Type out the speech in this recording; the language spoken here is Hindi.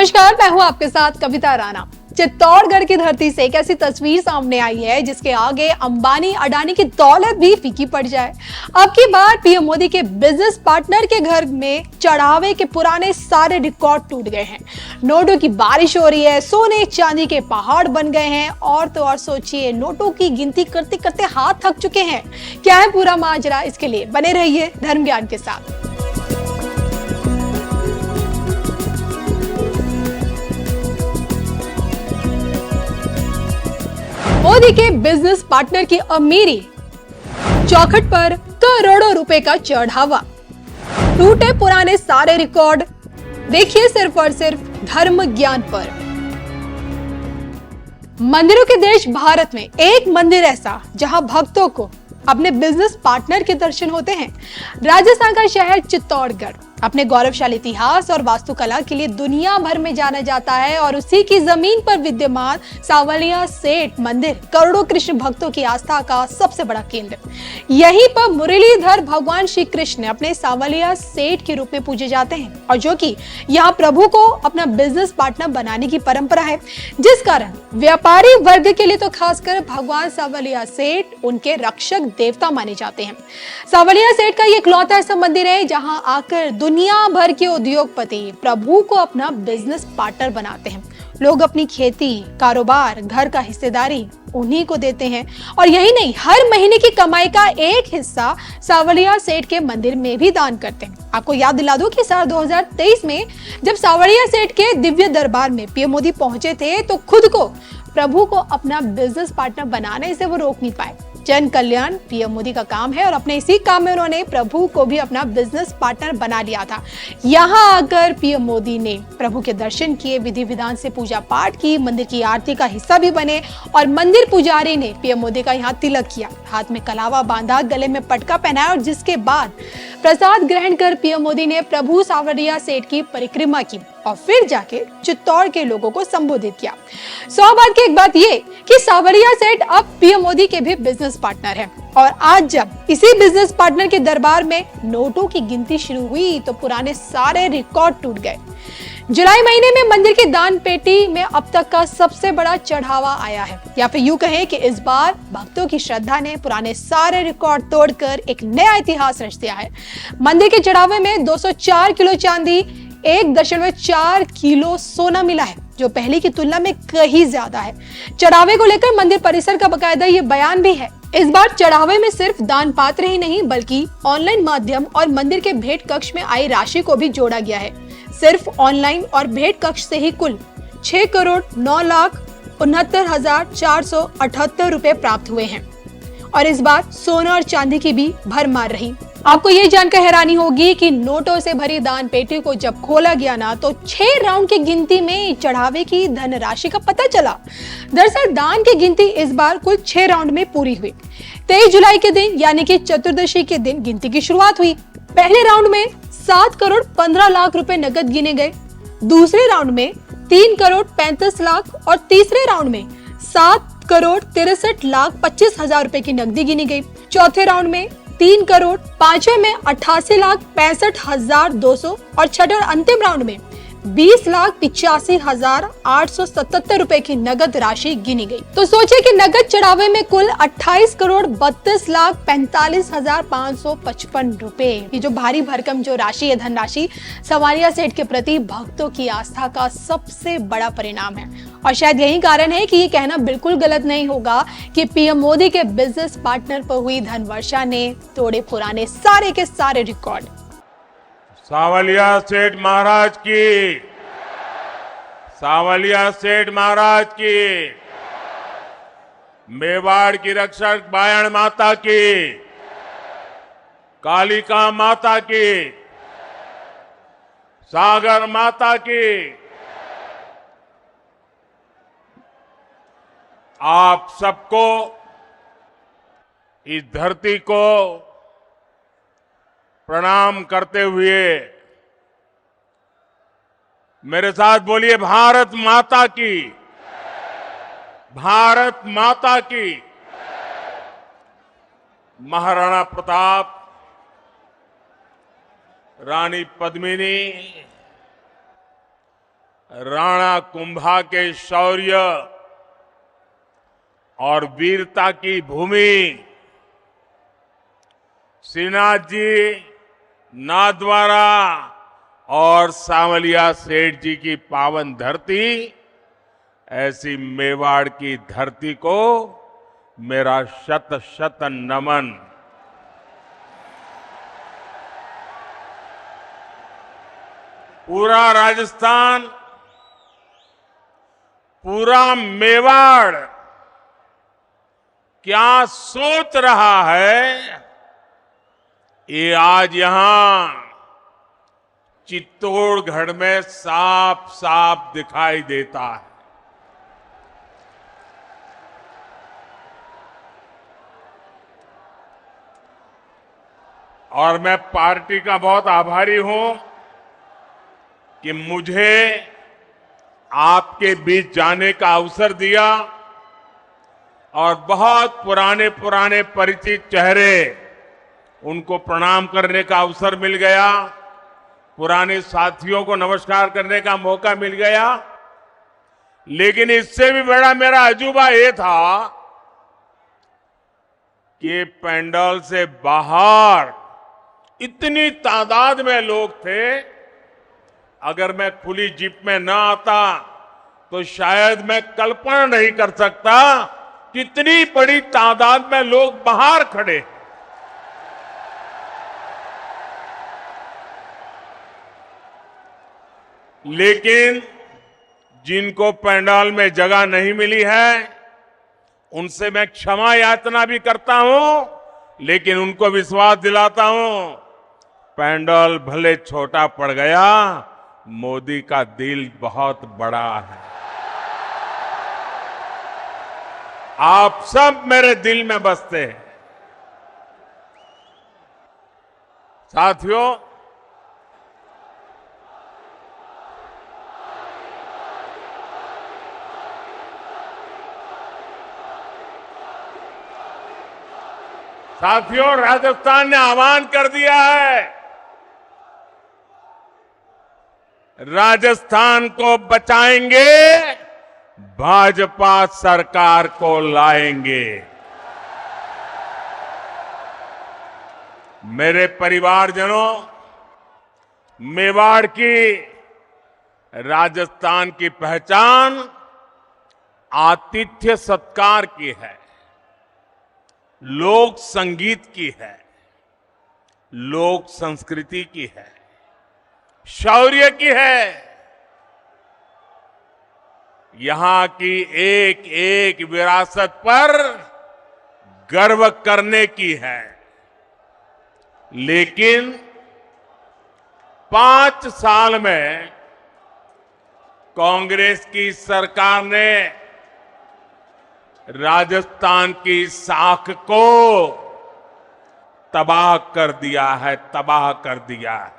नमस्कार, मैं हूं आपके साथ कविता राणा। चित्तौड़गढ़ की धरती से एक ऐसी तस्वीर सामने आई है जिसके आगे अंबानी अडानी की दौलत भी फीकी पड़ जाए। अब की बार पीएम मोदी के बिजनेस पार्टनर के घर में चढ़ावे के पुराने सारे रिकॉर्ड टूट गए हैं। नोटों की बारिश हो रही है, सोने चांदी के पहाड़ बन गए हैं और तो और सोचिए, नोटों की गिनती करते करते हाथ थक चुके हैं। क्या है पूरा माजरा, इसके लिए बने रहिए धर्म ज्ञान के साथ। मोदी के बिजनेस पार्टनर की अमीरी, चौखट पर करोड़ों रुपए का चढ़ावा, टूटे पुराने सारे रिकॉर्ड। देखिए सिर्फ और सिर्फ धर्म ज्ञान पर। मंदिरों के देश भारत में एक मंदिर ऐसा जहां भक्तों को अपने बिजनेस पार्टनर के दर्शन होते हैं। राजस्थान का शहर चित्तौड़गढ़ अपने गौरवशाली इतिहास और वास्तुकला के लिए दुनिया भर में जाना जाता है और उसी की जमीन पर विद्यमान सावलिया सेठ मंदिर करोड़ों कृष्ण भक्तों की आस्था का सबसे बड़ा केंद्र। यहीं पर मुरलीधर भगवान श्री कृष्ण अपने सावलिया सेठ के रूप में पूजे जाते हैं और जो कि यहाँ प्रभु को अपना बिजनेस पार्टनर बनाने की परंपरा है, जिस कारण व्यापारी वर्ग के लिए तो खासकर भगवान सावलिया सेठ उनके रक्षक देवता माने जाते हैं। सावलिया सेठ का ये इकलौता ऐसा मंदिर है जहां आकर दुनिया भर के उद्योगपति प्रभु को अपना बिजनेस पार्टनर बनाते हैं। लोग अपनी खेती, कारोबार, घर का हिस्सेदारी उन्हीं को देते हैं और यही नहीं, हर महीने की कमाई का एक हिस्सा सावलिया सेठ के मंदिर में भी दान करते हैं। आपको याद दिला दूं कि साल 2023 में जब सावलिया सेठ के दिव्य दरबार में पीएम मोदी पहुंचे थे तो खुद को प्रभु को अपना बिजनेस पार्टनर बनाने से वो रोक नहीं पाए। जन कल्याण पीएम मोदी का काम है और अपने इसी काम में उन्होंने प्रभु को भी अपना बिजनेस पार्टनर बना लिया था। यहाँ आकर पीएम मोदी ने प्रभु के दर्शन किए, विधि विधान से पूजा पाठ की, मंदिर की आरती का हिस्सा भी बने और मंदिर पुजारी ने पीएम मोदी का यहाँ तिलक किया, हाथ में कलावा बांधा, गले में पटका पहनाया और जिसके बाद प्रसाद ग्रहण कर पीएम मोदी ने प्रभु सावलिया सेठ की परिक्रमा की और फिर जाके चित्तौड़ के लोगों को संबोधित किया। सौभाग्य की एक बात ये कि सावलिया सेठ अब पीएम मोदी के भी बिजनेस पार्टनर है और आज जब इसी बिजनेस पार्टनर के दरबार में नोटों की गिनती शुरू हुई तो पुराने सारे रिकॉर्ड टूट गए। जुलाई महीने में मंदिर की दान पेटी में अब तक का सबसे बड़ा चढ़ावा आया है, या फिर यूं कहें कि इस बार भक्तों की श्रद्धा ने पुराने सारे रिकॉर्ड तोड़कर एक नया इतिहास रच दिया है। मंदिर के चढ़ावे में 204 किलो चांदी, 1.4 किलो सोना मिला है, जो पहले की तुलना में कहीं ज्यादा है। चढ़ावे को लेकर मंदिर परिसर का बकायदा ये बयान भी है। इस बार चढ़ावे में सिर्फ दान पात्र ही नहीं बल्कि ऑनलाइन माध्यम और मंदिर के भेंट कक्ष में आई राशि को भी जोड़ा गया है। सिर्फ ऑनलाइन और भेंट कक्ष से ही कुल 6,09,69,478 रुपए प्राप्त हुए हैं और इस बार सोना और चांदी की भी भरमार रही। आपको ये जानकर हैरानी होगी कि नोटों से भरी दान पेटी को जब खोला गया ना तो 6 राउंड की गिनती में चढ़ावे की धनराशि का पता चला। दरअसल दान की गिनती इस बार कुल 6 राउंड में पूरी हुई। 23 जुलाई के दिन यानी कि चतुर्दशी के दिन गिनती की शुरुआत हुई। पहले राउंड में 7 करोड़ 15 लाख रुपए नकद गिने गए, दूसरे राउंड में 3 करोड़ 35 लाख और तीसरे राउंड में 7 करोड़ 63 लाख 25 हजार रुपए की नकदी गिनी गई। चौथे राउंड में 3 करोड़, पांचवें में 88 लाख 65 हजार 200 और छठे और अंतिम राउंड में 20 लाख 85 हजार 877 रुपए की नगद राशि गिनी गई। तो सोचिए कि नगद चढ़ावे में कुल 28 करोड़ 32 लाख 45 हजार 555 रुपए। ये जो भारी भरकम जो राशि है, धनराशि, सावलिया सेठ के प्रति भक्तों की आस्था का सबसे बड़ा परिणाम है और शायद यही कारण है कि ये कहना बिल्कुल गलत नहीं होगा कि पीएम मोदी के बिजनेस पार्टनर पर हुई धनवर्षा ने तोड़े पुराने सारे के सारे रिकॉर्ड। सावलिया सेठ महाराज की, सावलिया सेठ महाराज की, मेवाड़ की रक्षक बायण माता की, कालिका माता की, सागर माता की। आप सबको, इस धरती को प्रणाम करते हुए मेरे साथ बोलिए, भारत माता की, भारत माता की। महाराणा प्रताप, रानी पद्मिनी, राणा कुंभा के शौर्य और वीरता की भूमि, श्रीनाथ जी, नाथद्वारा और सांवलिया सेठ जी की पावन धरती, ऐसी मेवाड़ की धरती को मेरा शत शत नमन। पूरा राजस्थान, पूरा मेवाड़ क्या सोच रहा है, ये आज यहां चित्तौड़गढ़ में साफ साफ दिखाई देता है। और मैं पार्टी का बहुत आभारी हूं कि मुझे आपके बीच जाने का अवसर दिया और बहुत पुराने पुराने परिचित चेहरे, उनको प्रणाम करने का अवसर मिल गया, पुराने साथियों को नमस्कार करने का मौका मिल गया। लेकिन इससे भी बड़ा मेरा अजूबा ये था कि पंडाल से बाहर इतनी तादाद में लोग थे, अगर मैं खुली जीप में न आता तो शायद मैं कल्पना नहीं कर सकता कितनी बड़ी तादाद में लोग बाहर खड़े। लेकिन जिनको पंडाल में जगह नहीं मिली है, उनसे मैं क्षमा याचना भी करता हूं, लेकिन उनको विश्वास दिलाता हूं, पंडाल भले छोटा पड़ गया, मोदी का दिल बहुत बड़ा है। आप सब मेरे दिल में बसते हैं। साथियों, राजस्थान ने आह्वान कर दिया है, राजस्थान को बचाएंगे, भाजपा सरकार को लाएंगे। मेरे परिवारजनों, मेवाड़ की, राजस्थान की पहचान आतिथ्य सत्कार की है, लोक संगीत की है, लोक संस्कृति की है, शौर्य की है। यहां की एक एक विरासत पर गर्व करने की है। लेकिन 5 साल में कांग्रेस की सरकार ने राजस्थान की साख को तबाह कर दिया है, तबाह कर दिया है।